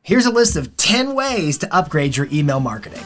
Here's a list of 10 ways to upgrade your email marketing.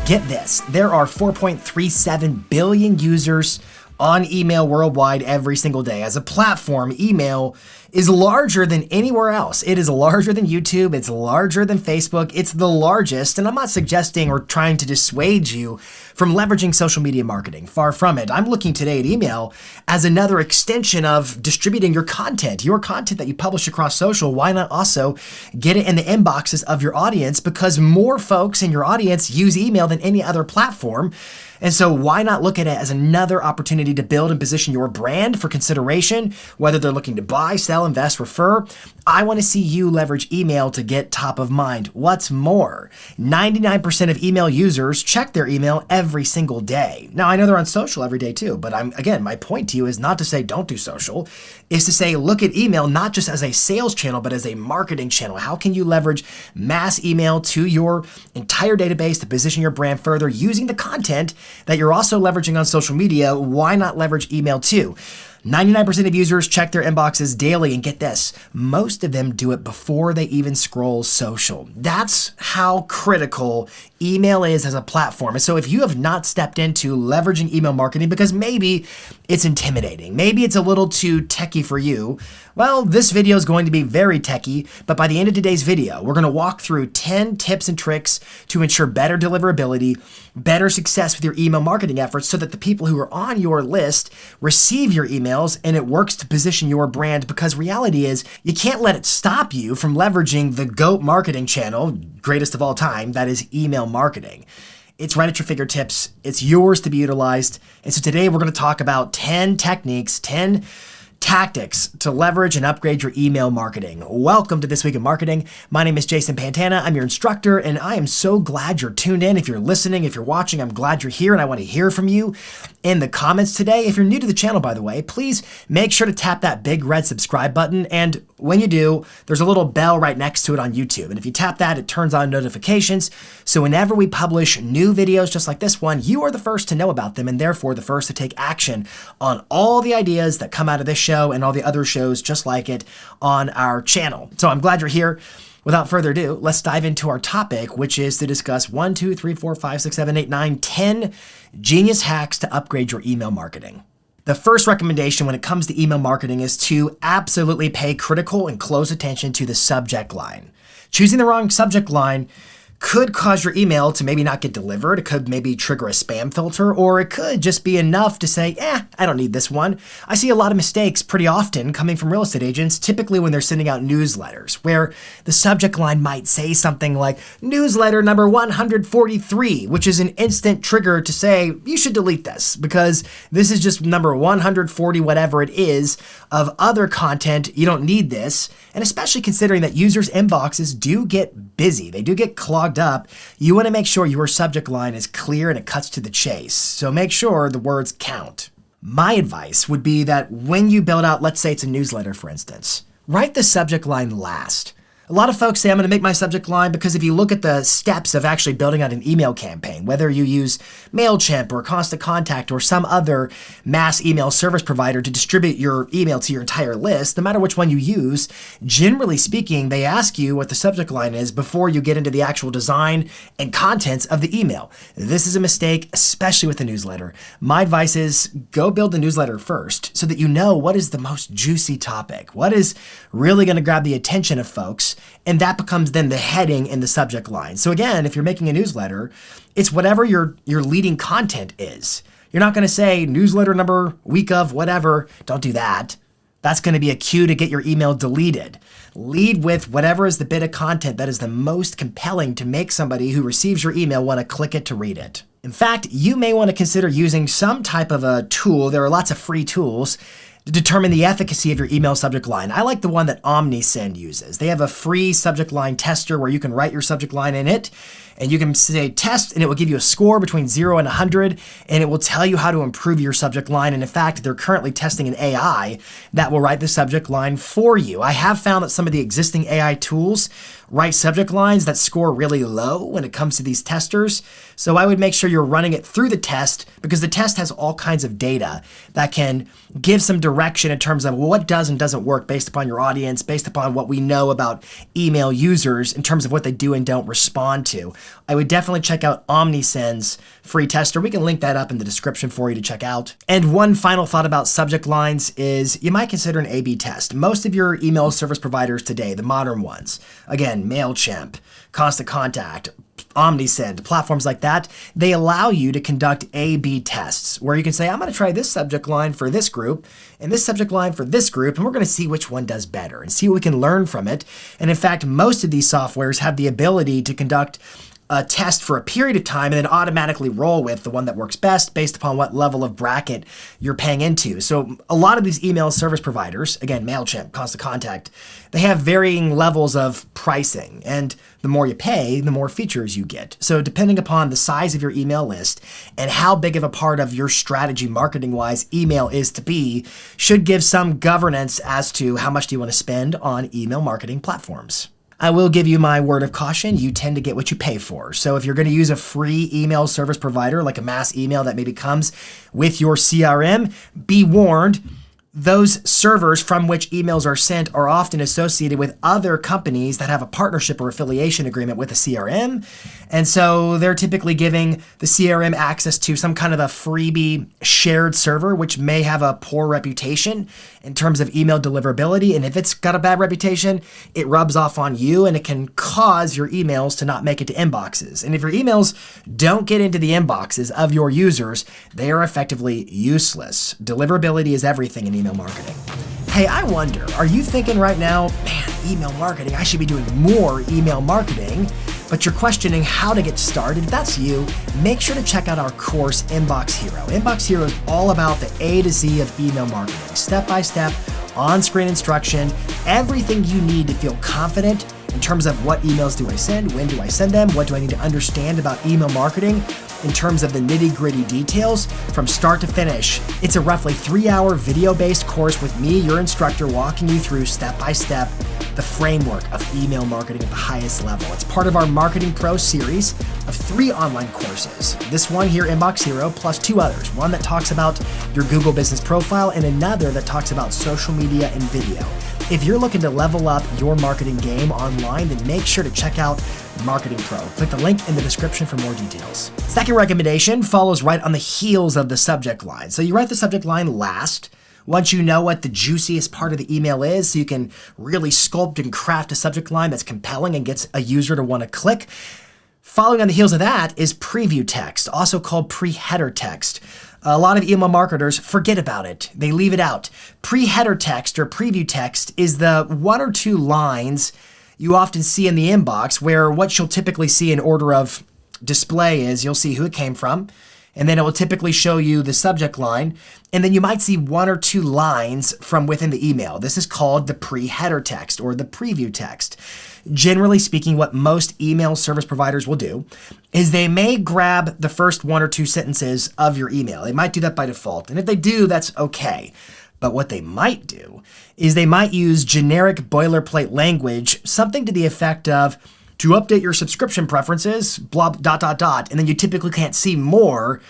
Get this, there are 4.37 billion users on email worldwide every single day. As a platform, email is larger than anywhere else. It is larger than YouTube, it's larger than Facebook, it's the largest, and I'm not suggesting or trying to dissuade you from leveraging social media marketing. Far from it. I'm looking today at email as another extension of distributing your content that you publish across social. Why not also get it in the inboxes of your audience? Because more folks in your audience use email than any other platform. And so why not look at it as another opportunity to build and position your brand for consideration, whether they're looking to buy, sell, invest, refer. I want to see you leverage email to get top of mind. What's more, 99% of email users check their email every single day. Now, I know they're on social every day too, but my point to you is not to say don't do social, is to say look at email not just as a sales channel, but as a marketing channel. How can you leverage mass email to your entire database to position your brand further using the content that you're also leveraging on social media? Why not leverage email too? 99% of users check their inboxes daily, and get this, most of them do it before they even scroll social. That's how critical email is as a platform. And so if you have not stepped into leveraging email marketing because maybe it's intimidating, maybe it's a little too techie for you, well, this video is going to be very techie, but by the end of today's video, we're going to walk through 10 tips and tricks to ensure better deliverability, better success with your email marketing efforts so that the people who are on your list receive your emails and it works to position your brand, because reality is you can't let it stop you from leveraging the GOAT marketing channel, greatest of all time, that is email marketing. It's right at your fingertips. It's yours to be utilized. And so today we're going to talk about 10 techniques, 10 tactics to leverage and upgrade your email marketing. Welcome to This Week in Marketing. My name is Jason Pantana. I'm your instructor, and I am so glad you're tuned in. If you're listening, if you're watching, I'm glad you're here, and I want to hear from you in the comments today. If you're new to the channel, by the way, please make sure to tap that big red subscribe button, and when you do, there's a little bell right next to it on YouTube, and if you tap that, it turns on notifications, so whenever we publish new videos just like this one, you are the first to know about them, and therefore the first to take action on all the ideas that come out of this show and all the other shows just like it on our channel. So I'm glad you're here. Without further ado, let's dive into our topic, which is to discuss 10 genius hacks to upgrade your email marketing. The first recommendation when it comes to email marketing is to absolutely pay critical and close attention to the subject line. Choosing the wrong subject line could cause your email to maybe not get delivered. It could maybe trigger a spam filter, or it could just be enough to say, I don't need this one. I see a lot of mistakes pretty often coming from real estate agents, typically when they're sending out newsletters, where the subject line might say something like newsletter number 143, which is an instant trigger to say, you should delete this because this is just number 140, whatever it is, of other content. You don't need this. And especially considering that users' inboxes do get busy, they do get clogged up, you want to make sure your subject line is clear and it cuts to the chase. So make sure the words count. My advice would be that when you build out, let's say it's a newsletter, for instance, write the subject line last. A lot of folks say, I'm going to make my subject line, because if you look at the steps of actually building out an email campaign, whether you use MailChimp or Constant Contact or some other mass email service provider to distribute your email to your entire list, no matter which one you use, generally speaking, they ask you what the subject line is before you get into the actual design and contents of the email. This is a mistake, especially with the newsletter. My advice is go build the newsletter first so that you know what is the most juicy topic, what is really going to grab the attention of folks. And that becomes then the heading in the subject line. So again, if you're making a newsletter, it's whatever your leading content is. You're not going to say newsletter number, week of, whatever. Don't do that. That's going to be a cue to get your email deleted. Lead with whatever is the bit of content that is the most compelling to make somebody who receives your email want to click it to read it. In fact, you may want to consider using some type of a tool. There are lots of free tools to determine the efficacy of your email subject line. I like the one that OmniSend uses. They have a free subject line tester where you can write your subject line in it, and you can say test, and it will give you a score between 0 and 100, and it will tell you how to improve your subject line. And in fact, they're currently testing an AI that will write the subject line for you. I have found that some of the existing AI tools write subject lines that score really low when it comes to these testers. So I would make sure you're running it through the test, because the test has all kinds of data that can give some direction direction in terms of what does and doesn't work based upon your audience, based upon what we know about email users in terms of what they do and don't respond to, I would definitely check out OmniSend's free tester. We can link that up in the description for you to check out. And one final thought about subject lines is you might consider an A/B test. Most of your email service providers today, the modern ones, again, MailChimp, Constant Contact, OmniSend, platforms like that, they allow you to conduct A/B tests where you can say, I'm going to try this subject line for this group and this subject line for this group, and we're going to see which one does better and see what we can learn from it. And in fact, most of these softwares have the ability to conduct a test for a period of time and then automatically roll with the one that works best based upon what level of bracket you're paying into. So a lot of these email service providers, again, MailChimp, Constant Contact, they have varying levels of pricing. And the more you pay, the more features you get. So depending upon the size of your email list and how big of a part of your strategy marketing-wise email is to be, should give some governance as to how much do you want to spend on email marketing platforms. I will give you my word of caution. You tend to get what you pay for. So if you're going to use a free email service provider like a mass email that maybe comes with your CRM, be warned, those servers from which emails are sent are often associated with other companies that have a partnership or affiliation agreement with the CRM. And so they're typically giving the CRM access to some kind of a freebie shared server, which may have a poor reputation in terms of email deliverability. And if it's got a bad reputation, it rubs off on you and it can cause your emails to not make it to inboxes. And if your emails don't get into the inboxes of your users, they are effectively useless. Deliverability is everything in email marketing. Hey, I wonder, are you thinking right now, man, email marketing, I should be doing more email marketing, but you're questioning how to get started? If that's you, make sure to check out our course, Inbox Hero. Inbox Hero is all about the A to Z of email marketing, step-by-step, on-screen instruction, everything you need to feel confident in terms of what emails do I send, when do I send them, what do I need to understand about email marketing in terms of the nitty-gritty details from start to finish. It's a roughly 3-hour video-based course with me, your instructor, walking you through step-by-step the framework of email marketing at the highest level. It's part of our Marketing Pro series of 3 online courses. This one here, Inbox Hero, plus 2 others. One that talks about your Google business profile and another that talks about social media and video. If you're looking to level up your marketing game online, then make sure to check out Marketing Pro. Click the link in the description for more details. Second recommendation follows right on the heels of the subject line. So you write the subject line last, once you know what the juiciest part of the email is, so you can really sculpt and craft a subject line that's compelling and gets a user to want to click. Following on the heels of that is preview text, also called pre-header text. A lot of email marketers forget about it. They leave it out. Pre-header text or preview text is the 1 or 2 lines you often see in the inbox where what you'll typically see in order of display is you'll see who it came from, and then it will typically show you the subject line, and then you might see 1 or 2 lines from within the email. This is called the pre-header text or the preview text. Generally speaking, what most email service providers will do is they may grab the first 1 or 2 sentences of your email. They might do that by default, and if they do, that's okay. But what they might do is they might use generic boilerplate language, something to the effect of, to update your subscription preferences, blah, ... and then you typically can't see more.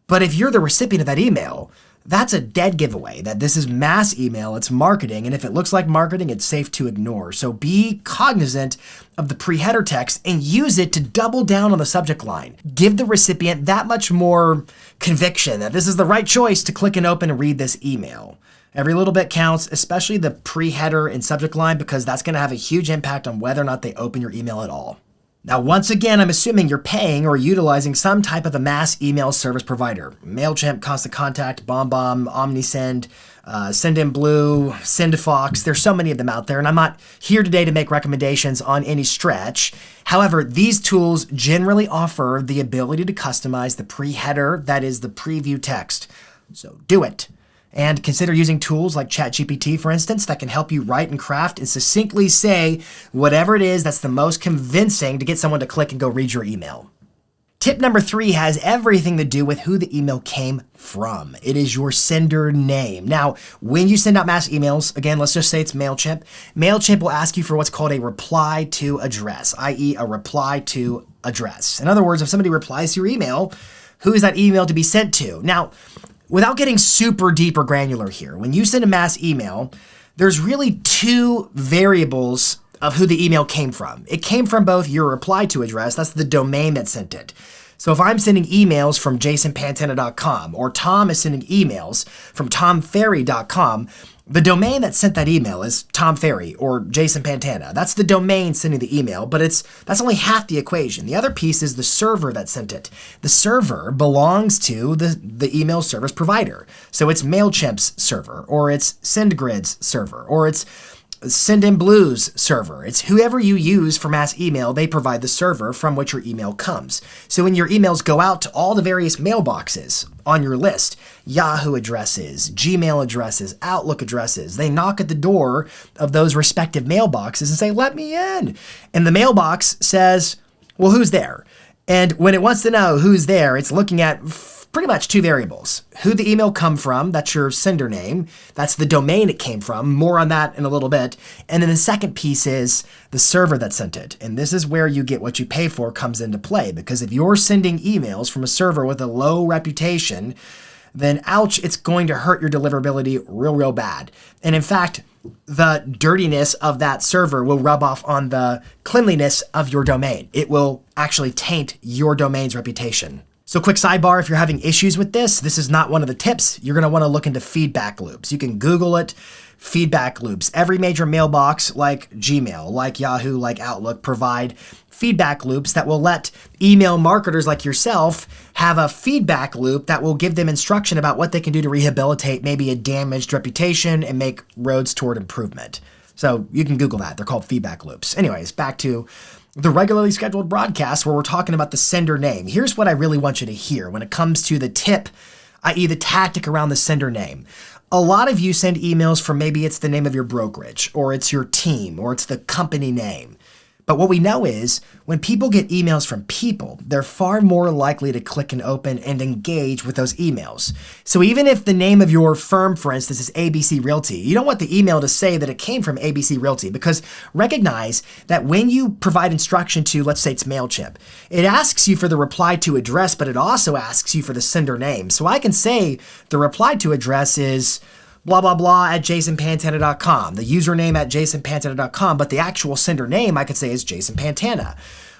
But if you're the recipient of that email, that's a dead giveaway that this is mass email, it's marketing, and if it looks like marketing, it's safe to ignore. So be cognizant of the pre-header text and use it to double down on the subject line. Give the recipient that much more conviction that this is the right choice to click and open and read this email. Every little bit counts, especially the pre-header and subject line, because that's going to have a huge impact on whether or not they open your email at all. Now, once again, I'm assuming you're paying or utilizing some type of a mass email service provider. MailChimp, Constant Contact, BombBomb, OmniSend, Sendinblue, Sendifox. There's so many of them out there, and I'm not here today to make recommendations on any stretch. However, these tools generally offer the ability to customize the pre-header, that is the preview text. So do it. And consider using tools like ChatGPT, for instance, that can help you write and craft and succinctly say whatever it is that's the most convincing to get someone to click and go read your email. Tip number 3 has everything to do with who the email came from. It is your sender name. Now, when you send out mass emails, again, let's just say it's MailChimp. MailChimp will ask you for what's called a reply to address, i.e. a reply to address. In other words, if somebody replies to your email, who is that email to be sent to? Now, without getting super deep or granular here, when you send a mass email, there's really two variables of who the email came from. It came from both your reply to address, that's the domain that sent it. So if I'm sending emails from jasonpantana.com or Tom is sending emails from tomferry.com, the domain that sent that email is Tom Ferry or Jason Pantana. That's the domain sending the email, but that's only half the equation. The other piece is the server that sent it. The server belongs to the email service provider. So it's MailChimp's server, or it's SendGrid's server, or it's SendInBlue's server. It's whoever you use for mass email, they provide the server from which your email comes. So when your emails go out to all the various mailboxes on your list, Yahoo addresses, Gmail addresses, Outlook addresses, they knock at the door of those respective mailboxes and say, let me in. And the mailbox says, well, who's there? And when it wants to know who's there, it's looking at pretty much two variables. Who the email come from, that's your sender name. That's the domain it came from. More on that in a little bit. And then the second piece is the server that sent it. And this is where you get what you pay for comes into play. Because if you're sending emails from a server with a low reputation, then ouch, it's going to hurt your deliverability real bad. And in fact, the dirtiness of that server will rub off on the cleanliness of your domain. It will actually taint your domain's reputation. So quick sidebar, if you're having issues with this is not one of the tips. You're going to want to look into feedback loops. You can Google it, feedback loops. Every major mailbox like Gmail, like Yahoo, like Outlook provide feedback loops that will let email marketers like yourself have a feedback loop that will give them instruction about what they can do to rehabilitate maybe a damaged reputation and make roads toward improvement. So you can Google that. They're called feedback loops. Anyways, back to the regularly scheduled broadcast where we're talking about the sender name. Here's what I really want you to hear when it comes to the tip, i.e. the tactic around the sender name. A lot of you send emails from maybe it's the name of your brokerage, or it's your team, or it's the company name. But what we know is when people get emails from people, they're far more likely to click and open and engage with those emails. So even if the name of your firm, for instance, is ABC Realty, you don't want the email to say that it came from ABC Realty, because recognize that when you provide instruction to, let's say it's MailChimp, it asks you for the reply to address, but it also asks you for the sender name. So I can say the reply to address is blah, blah, blah at jasonpantana.com, the username at jasonpantana.com, but the actual sender name I could say is Jason Pantana.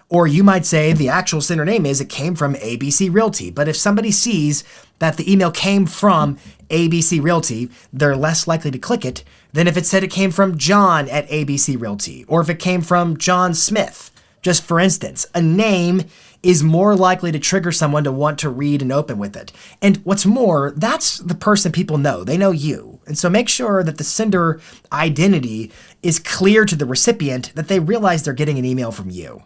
Or you might say the actual sender name is it came from ABC Realty. But if somebody sees that the email came from ABC Realty, they're less likely to click it than if it said it came from John at ABC Realty, or if it came from John Smith. Just for instance, a name is more likely to trigger someone to want to read and open with it. And what's more, that's the person people know. They know you. And so make sure that the sender identity is clear to the recipient, that they realize they're getting an email from you.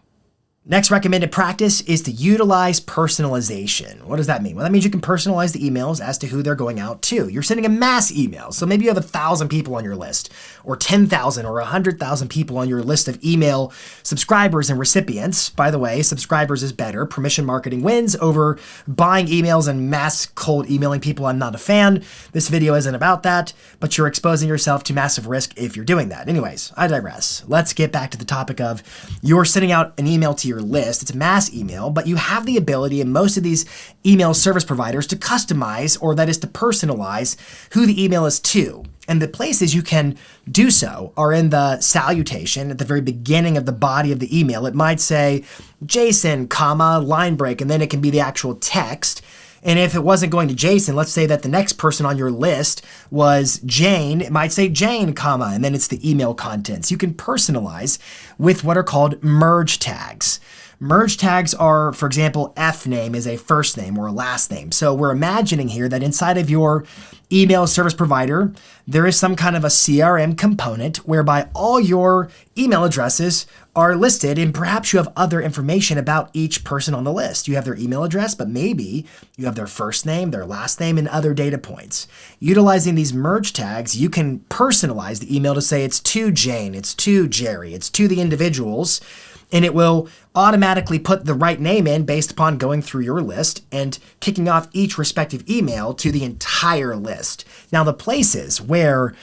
Next recommended practice is to utilize personalization. What does that mean? Well, that means you can personalize the emails as to who they're going out to. You're sending a mass email. So maybe you have 1,000 people on your list, or 10,000 or 100,000 people on your list of email subscribers and recipients. By the way, subscribers is better. Permission marketing wins over buying emails and mass cold emailing people. I'm not a fan. This video isn't about that, but you're exposing yourself to massive risk if you're doing that. Anyways, I digress. Let's get back to the topic of you're sending out an email to your list. It's a mass email, but you have the ability in most of these email service providers to customize, or that is to personalize, who the email is to. And the places you can do so are in the salutation at the very beginning of the body of the email. It might say Jason, comma, line break, and then it can be the actual text. And if it wasn't going to Jason, let's say that the next person on your list was Jane, it might say Jane, comma, and then it's the email contents. You can personalize with what are called merge tags. Merge tags are, for example, F name is a first name or a last name. So we're imagining here that inside of your email service provider, there is some kind of a CRM component whereby all your email addresses are listed, and perhaps you have other information about each person on the list. You have their email address, but maybe you have their first name, their last name, and other data points. Utilizing these merge tags, you can personalize the email to say it's to Jane, it's to Jerry, it's to the individuals, and it will automatically put the right name in based upon going through your list and kicking off each respective email to the entire list. Now, the places where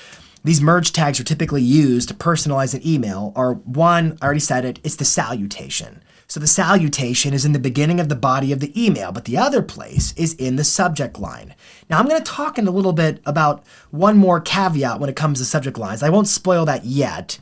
these merge tags are typically used to personalize an email are, one, I already said it, it's the salutation. So the salutation is in the beginning of the body of the email, but the other place is in the subject line. Now I'm going to talk in a little bit about one more caveat when it comes to subject lines. I won't spoil that yet.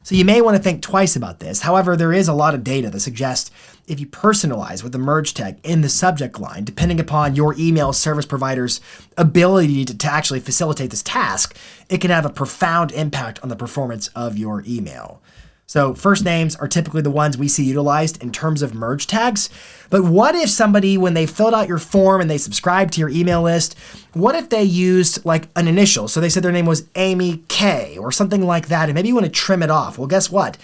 So you may want to think twice about this. However, there is a lot of data that suggests if you personalize with the merge tag in the subject line, depending upon your email service provider's ability to actually facilitate this task, it can have a profound impact on the performance of your email. So first names are typically the ones we see utilized in terms of merge tags. But what if somebody, when they filled out your form and they subscribed to your email list, what if they used like an initial? So they said their name was Amy K or something like that, and maybe you want to trim it off. Well, guess what?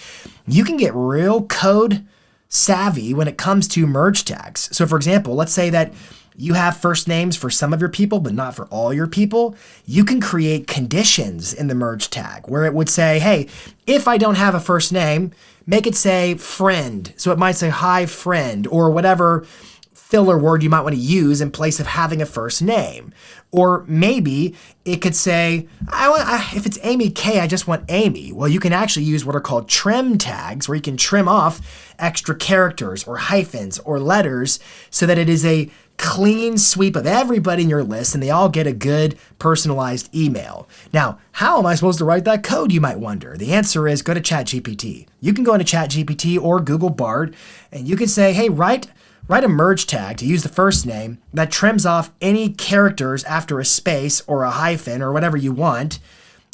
You can get real code savvy when it comes to merge tags. So for example, let's say that you have first names for some of your people, but not for all your people. You can create conditions in the merge tag where it would say, hey, if I don't have a first name, make it say friend. So it might say hi friend or whatever filler word you might want to use in place of having a first name. Or maybe it could say, if it's Amy K, I just want Amy. Well, you can actually use what are called trim tags where you can trim off extra characters or hyphens or letters so that it is a clean sweep of everybody in your list and they all get a good personalized email. Now, how am I supposed to write that code, you might wonder? The answer is go to ChatGPT. You can go into ChatGPT or Google Bard and you can say, hey, write a merge tag to use the first name that trims off any characters after a space or a hyphen or whatever you want.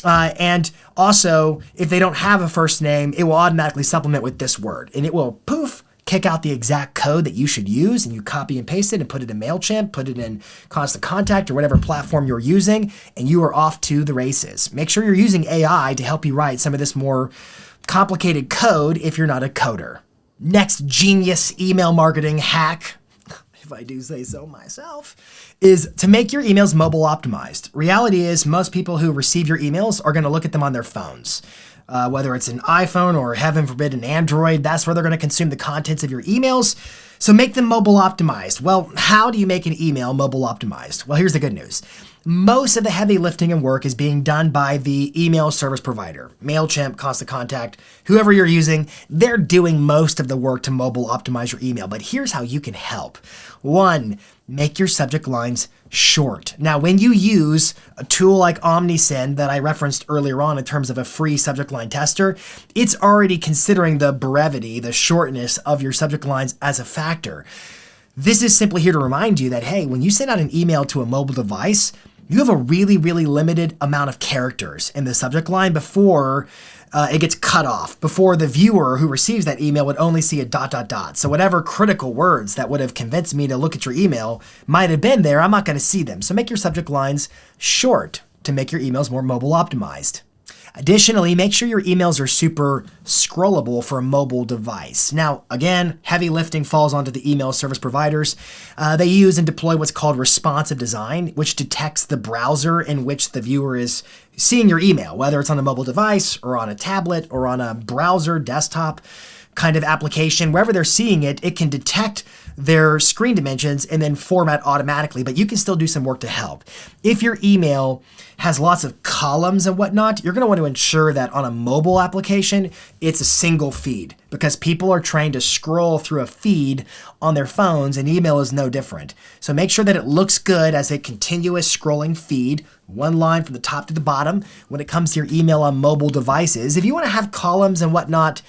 And also, if they don't have a first name, it will automatically supplement with this word and it will poof, kick out the exact code that you should use and you copy and paste it and put it in MailChimp, put it in Constant Contact or whatever platform you're using, and you are off to the races. Make sure you're using AI to help you write some of this more complicated code if you're not a coder. Next genius email marketing hack, if I do say so myself, is to make your emails mobile optimized. Reality is most people who receive your emails are going to look at them on their phones. Whether it's an iPhone or heaven forbid an Android, that's where they're going to consume the contents of your emails. So make them mobile optimized. Well, how do you make an email mobile optimized? Well, here's the good news. Most of the heavy lifting and work is being done by the email service provider. MailChimp, Constant Contact, whoever you're using, they're doing most of the work to mobile optimize your email. But here's how you can help. 1, make your subject lines short. Now, when you use a tool like OmniSend that I referenced earlier on in terms of a free subject line tester, it's already considering the brevity, the shortness of your subject lines as a factor. This is simply here to remind you that, hey, when you send out an email to a mobile device, you have a really, really limited amount of characters in the subject line before it gets cut off, before the viewer who receives that email would only see a ... So whatever critical words that would have convinced me to look at your email might have been there, I'm not going to see them. So make your subject lines short to make your emails more mobile optimized. Additionally, make sure your emails are super scrollable for a mobile device. Now, again, heavy lifting falls onto the email service providers. They use and deploy what's called responsive design, which detects the browser in which the viewer is seeing your email, whether it's on a mobile device or on a tablet or on a browser, desktop kind of application. Wherever they're seeing it, it can detect their screen dimensions and then format automatically, but you can still do some work to help. If your email has lots of columns and whatnot, you're going to want to ensure that on a mobile application, it's a single feed because people are trained to scroll through a feed on their phones and email is no different. So make sure that it looks good as a continuous scrolling feed, one line from the top to the bottom when it comes to your email on mobile devices. If you want to have columns and whatnot,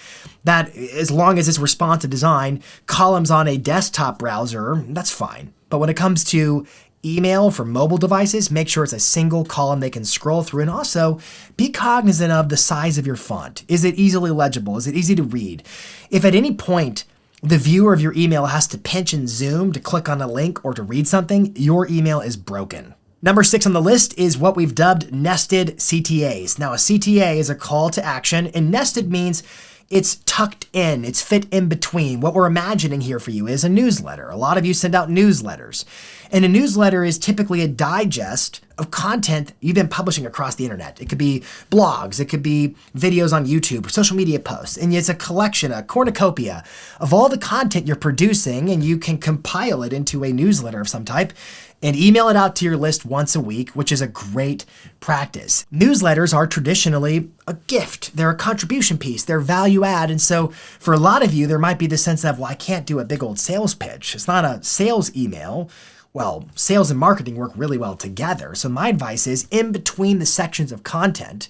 that as long as it's responsive design, columns on a desktop browser, that's fine. But when it comes to email for mobile devices, make sure it's a single column they can scroll through, and also be cognizant of the size of your font. Is it easily legible? Is it easy to read? If at any point the viewer of your email has to pinch and zoom to click on a link or to read something, your email is broken. Number 6 on the list is what we've dubbed nested CTAs. Now, a CTA is a call to action, and nested means it's tucked in, it's fit in between. What we're imagining here for you is a newsletter. A lot of you send out newsletters. And a newsletter is typically a digest of content you've been publishing across the internet. It could be blogs, it could be videos on YouTube, social media posts, and it's a collection, a cornucopia of all the content you're producing, and you can compile it into a newsletter of some type and email it out to your list once a week, which is a great practice. Newsletters are traditionally a gift. They're a contribution piece. They're value add. And so for a lot of you, there might be the sense of, well, I can't do a big old sales pitch. It's not a sales email. Well, sales and marketing work really well together. So my advice is, in between the sections of content,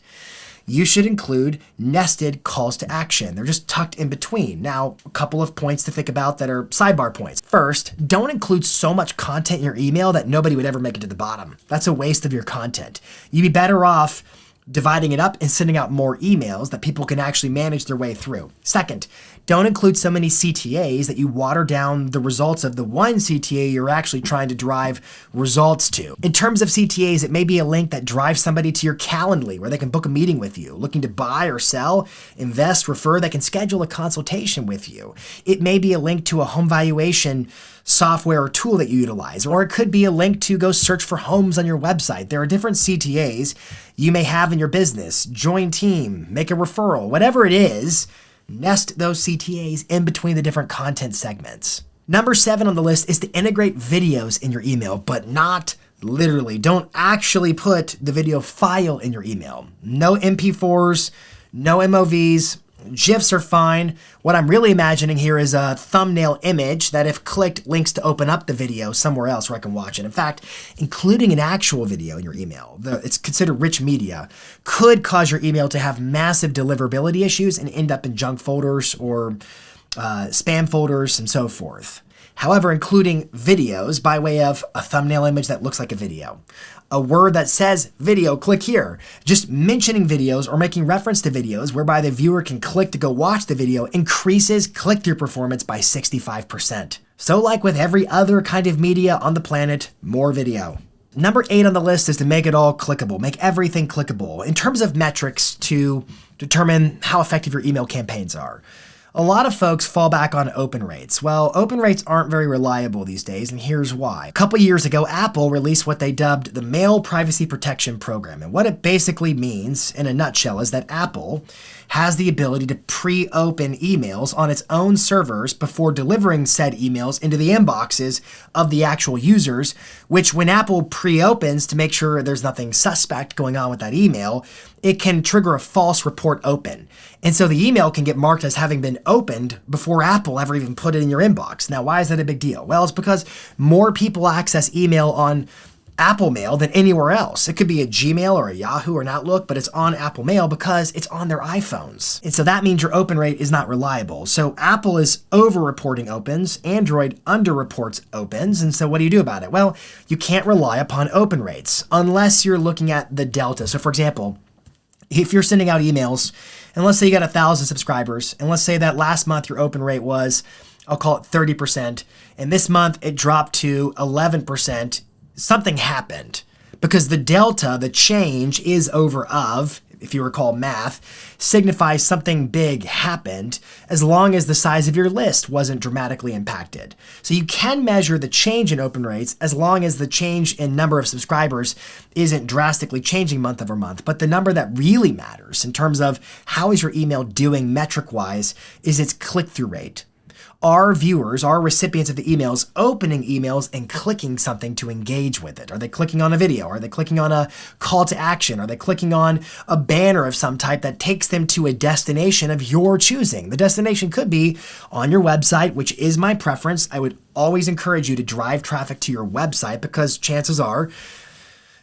you should include nested calls to action. They're just tucked in between. Now, a couple of points to think about that are sidebar points. First, don't include so much content in your email that nobody would ever make it to the bottom. That's a waste of your content. You'd be better off dividing it up and sending out more emails that people can actually manage their way through. Second, don't include so many CTAs that you water down the results of the one CTA you're actually trying to drive results to. In terms of CTAs, it may be a link that drives somebody to your Calendly where they can book a meeting with you, looking to buy or sell, invest, refer. They can schedule a consultation with you. It may be a link to a home valuation software or tool that you utilize, or it could be a link to go search for homes on your website. There are different CTAs you may have in your business. Join team, make a referral, whatever it is, nest those CTAs in between the different content segments. Number 7 on the list is to integrate videos in your email, but not literally. Don't actually put the video file in your email. No MP4s, no MOVs. GIFs are fine. What I'm really imagining here is a thumbnail image that, if clicked, links to open up the video somewhere else where I can watch it. In fact, including an actual video in your email, it's considered rich media, could cause your email to have massive deliverability issues and end up in junk folders or spam folders and so forth. However, including videos by way of a thumbnail image that looks like a video, a word that says video, click here, just mentioning videos or making reference to videos whereby the viewer can click to go watch the video increases click-through performance by 65%. So like with every other kind of media on the planet, more video. Number 8 on the list is to make it all clickable, make everything clickable. In terms of metrics to determine how effective your email campaigns are, a lot of folks fall back on open rates. Well, open rates aren't very reliable these days, and here's why. A couple years ago, Apple released what they dubbed the Mail Privacy Protection Program. And what it basically means, in a nutshell, is that Apple has the ability to pre-open emails on its own servers before delivering said emails into the inboxes of the actual users, which when Apple pre-opens to make sure there's nothing suspect going on with that email, it can trigger a false report open. And so the email can get marked as having been opened before Apple ever even put it in your inbox. Now, why is that a big deal? Well, it's because more people access email on Apple Mail than anywhere else. It could be a Gmail or a Yahoo or an Outlook, but it's on Apple Mail because it's on their iPhones. And so that means your open rate is not reliable. So Apple is over-reporting opens, Android under-reports opens, and so what do you do about it? Well, you can't rely upon open rates unless you're looking at the delta. So for example, if you're sending out emails, and let's say you got 1,000 subscribers, and let's say that last month your open rate was, I'll call it 30%, and this month it dropped to 11%, something happened. Because the delta, the change, is over of, if you recall math, signifies something big happened as long as the size of your list wasn't dramatically impacted. So you can measure the change in open rates as long as the change in number of subscribers isn't drastically changing month over month. But the number that really matters in terms of how is your email doing metric-wise is its click-through rate. Are viewers, are recipients of the emails opening emails and clicking something to engage with it? Are they clicking on a video? Are they clicking on a call to action? Are they clicking on a banner of some type that takes them to a destination of your choosing? The destination could be on your website, which is my preference. I would always encourage you to drive traffic to your website because chances are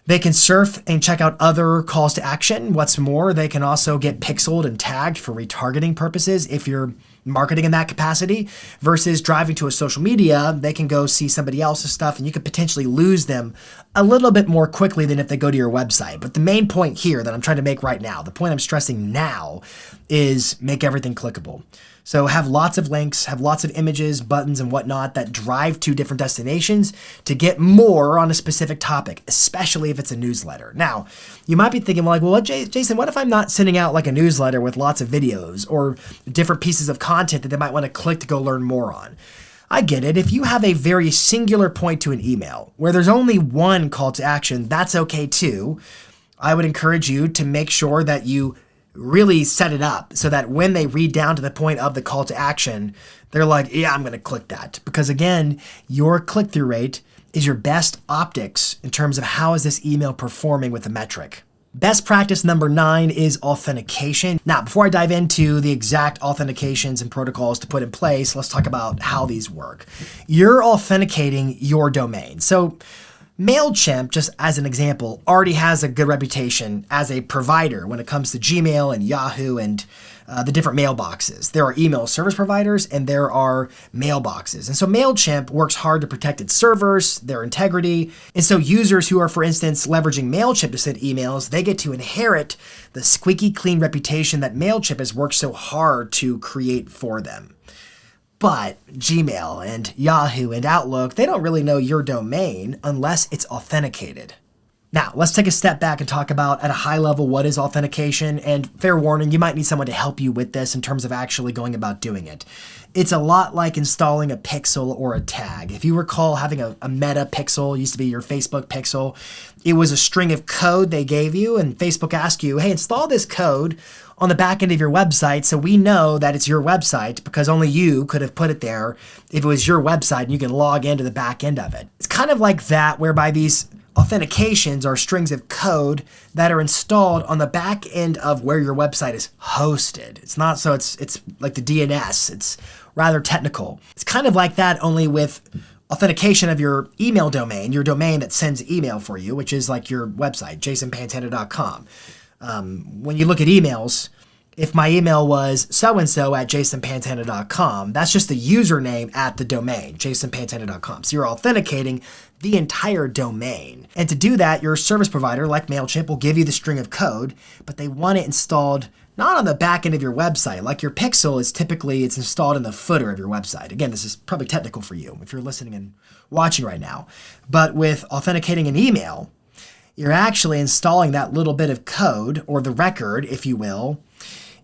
they can surf and check out other calls to action. What's more, they can also get pixeled and tagged for retargeting purposes if you're marketing in that capacity, versus driving to a social media, they can go see somebody else's stuff and you could potentially lose them a little bit more quickly than if they go to your website. But the main point here that I'm trying to make right now, the point I'm stressing now, is make everything clickable. So have lots of links, have lots of images, buttons, and whatnot that drive to different destinations to get more on a specific topic, especially if it's a newsletter. Now, you might be thinking, well, Jason, what if I'm not sending out like a newsletter with lots of videos or different pieces of content that they might want to click to go learn more on? I get it. If you have a very singular point to an email where there's only one call to action, that's okay too. I would encourage you to make sure that you really set it up so that when they read down to the point of the call to action, they're like, yeah, I'm going to click that. Because again, your click-through rate is your best optics in terms of how is this email performing with the metric. Best practice number 9 is authentication. Now, before I dive into the exact authentications and protocols to put in place, let's talk about how these work. You're authenticating your domain. So MailChimp, just as an example, already has a good reputation as a provider when it comes to Gmail and Yahoo and the different mailboxes. There are email service providers and there are mailboxes. And so MailChimp works hard to protect its servers, their integrity. And so users who are, for instance, leveraging MailChimp to send emails, they get to inherit the squeaky clean reputation that MailChimp has worked so hard to create for them. But Gmail and Yahoo and Outlook, they don't really know your domain unless it's authenticated. Now, let's take a step back and talk about at a high level what is authentication. And fair warning, you might need someone to help you with this in terms of actually going about doing it. It's a lot like installing a pixel or a tag. If you recall having a meta pixel, used to be your Facebook pixel, it was a string of code they gave you, and Facebook asked you, hey, install this code on the back end of your website so we know that it's your website because only you could have put it there if it was your website and you can log into the back end of it. It's kind of like that, whereby these authentications are strings of code that are installed on the back end of where your website is hosted. It's not so it's like the DNS. It's rather technical. It's kind of like that, only with authentication of your email domain, your domain that sends email for you, which is like your website, jasonpantana.com. When you look at emails, if my email was so-and-so at jasonpantana.com, that's just the username at the domain, jasonpantana.com. So you're authenticating the entire domain. And to do that, your service provider, like MailChimp, will give you the string of code, but they want it installed not on the back end of your website. Like your pixel is typically, it's installed in the footer of your website. Again, this is probably technical for you if you're listening and watching right now. But with authenticating an email, you're actually installing that little bit of code, or the record, if you will,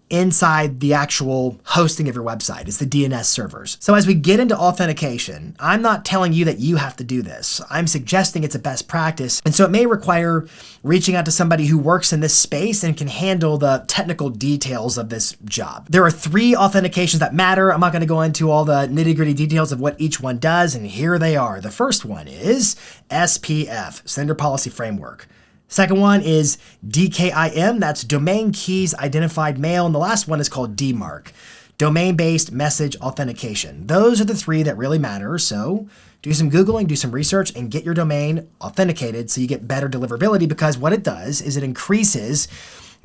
inside the actual hosting of your website. It's the DNS servers. So as we get into authentication, I'm not telling you that you have to do this. I'm suggesting it's a best practice. And so it may require reaching out to somebody who works in this space and can handle the technical details of this job. There are 3 authentications that matter. I'm not going to go into all the nitty-gritty details of what each one does, and here they are. The first one is SPF, Sender Policy Framework. Second one is DKIM, that's Domain Keys Identified Mail. And the last one is called DMARC, Domain-Based Message Authentication. Those are the 3 that really matter. So do some Googling, do some research, and get your domain authenticated so you get better deliverability, because what it does is it increases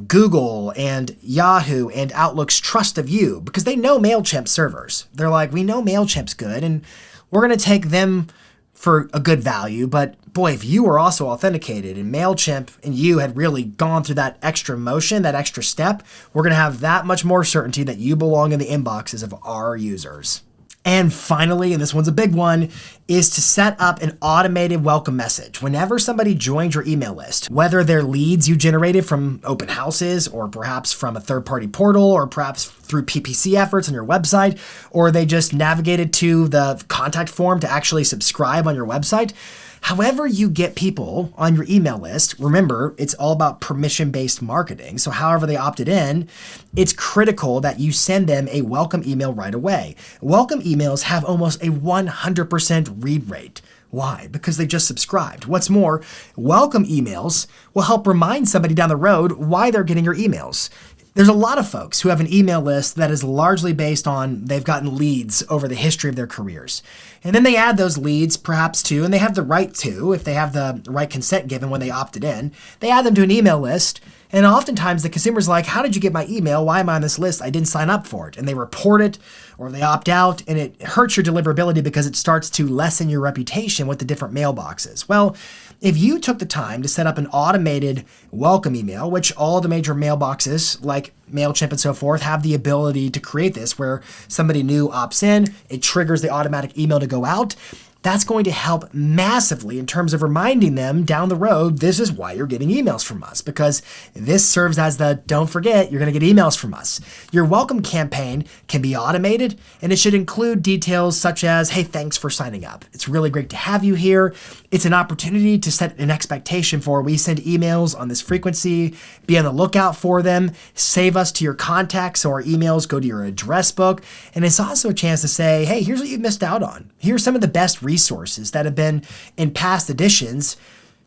Google and Yahoo and Outlook's trust of you, because they know MailChimp servers. They're like, we know MailChimp's good, and we're going to take them for a good value. But boy, if you were also authenticated and MailChimp and you had really gone through that extra motion, that extra step, we're going to have that much more certainty that you belong in the inboxes of our users. And finally, and this one's a big one, is to set up an automated welcome message. Whenever somebody joins your email list, whether they're leads you generated from open houses, or perhaps from a third-party portal, or perhaps through PPC efforts on your website, or they just navigated to the contact form to actually subscribe on your website, however you get people on your email list, remember, it's all about permission-based marketing. So however they opted in, it's critical that you send them a welcome email right away. Welcome emails have almost a 100% read rate. Why? Because they just subscribed. What's more, welcome emails will help remind somebody down the road why they're getting your emails. There's a lot of folks who have an email list that is largely based on they've gotten leads over the history of their careers. And then they add those leads perhaps to, and they have the right to, if they have the right consent given when they opted in, they add them to an email list. And oftentimes the consumer's like, how did you get my email? Why am I on this list? I didn't sign up for it. And they report it or they opt out, and it hurts your deliverability because it starts to lessen your reputation with the different mailboxes. Well, if you took the time to set up an automated welcome email, which all the major mailboxes like MailChimp and so forth have the ability to create this, where somebody new opts in, it triggers the automatic email to go out. that's going to help massively in terms of reminding them down the road, this is why you're getting emails from us, because this serves as the don't forget, you're going to get emails from us. Your welcome campaign can be automated, and it should include details such as, hey, thanks for signing up. It's really great to have you here. It's an opportunity to set an expectation for we send emails on this frequency. Be on the lookout for them. Save us to your contacts so our emails go to your address book. And it's also a chance to say, hey, here's what you missed out on. Here's some of the best resources that have been in past editions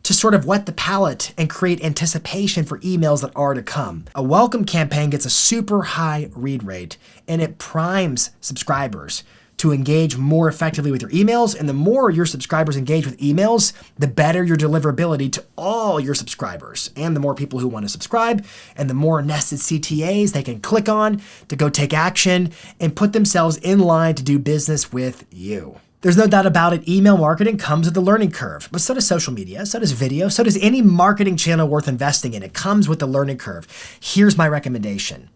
to sort of whet the palate and create anticipation for emails that are to come. A welcome campaign gets a super high read rate, and it primes subscribers to engage more effectively with your emails. And the more your subscribers engage with emails, the better your deliverability to all your subscribers, and the more people who want to subscribe, and the more nested CTAs they can click on to go take action and put themselves in line to do business with you. There's no doubt about it, email marketing comes with a learning curve, but so does social media, so does video, so does any marketing channel worth investing in. It comes with a learning curve. Here's my recommendation.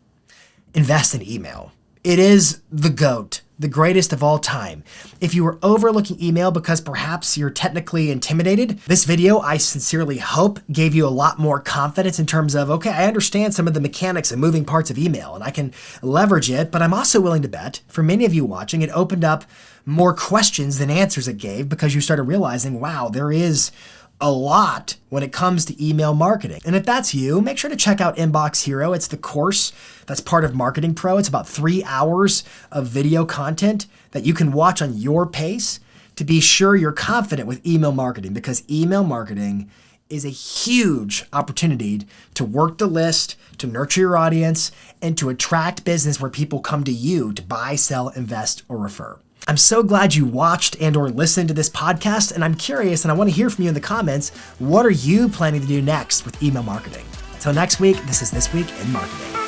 Invest in email. It is the GOAT, the greatest of all time. If you are overlooking email because perhaps you're technically intimidated, this video, I sincerely hope, gave you a lot more confidence in terms of, okay, I understand some of the mechanics and moving parts of email, and I can leverage it, but I'm also willing to bet, for many of you watching, it opened up more questions than answers it gave because you started realizing, wow, there is a lot when it comes to email marketing. And if that's you, make sure to check out Inbox Hero. It's the course that's part of Marketing Pro. It's about 3 hours of video content that you can watch on your pace to be sure you're confident with email marketing, because email marketing is a huge opportunity to work the list, to nurture your audience, and to attract business where people come to you to buy, sell, invest, or refer. I'm so glad you watched and or listened to this podcast, and I'm curious and I want to hear from you in the comments. What are you planning to do next with email marketing? Until next week, this is This Week in Marketing.